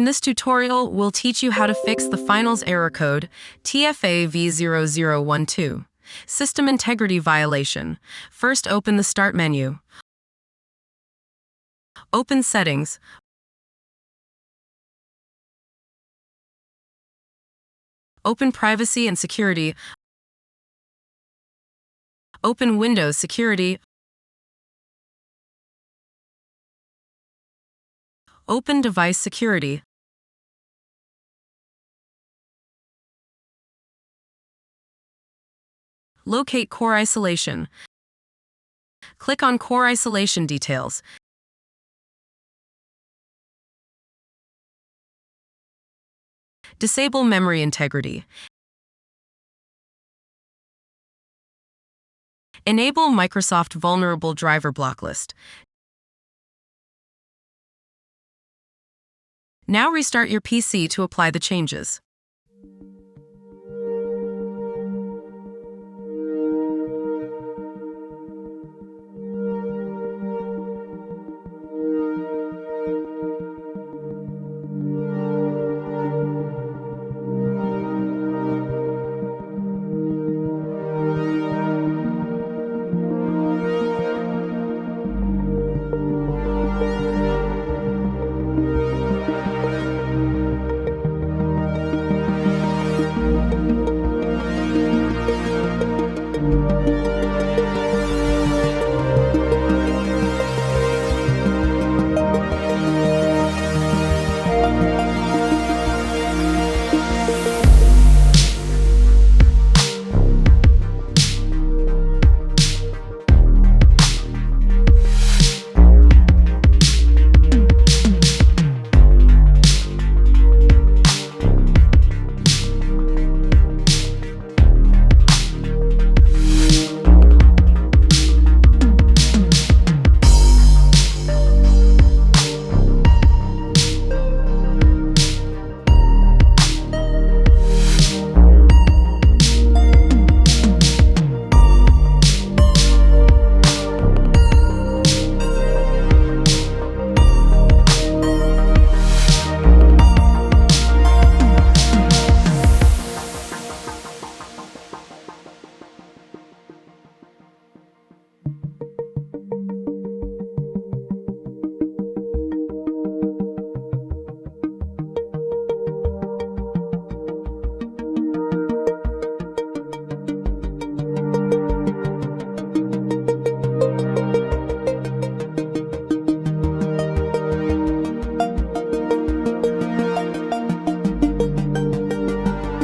this tutorial, we'll teach you how to fix the finals error code TFA V0012. System integrity violation. First, open the Start menu. Open Settings. Open Privacy and Security. Open Windows Security. Open Device Security. Locate Core Isolation. Click on Core Isolation Details. Disable Memory Integrity. Enable Microsoft Vulnerable Driver Blocklist. Now restart your PC to apply the changes.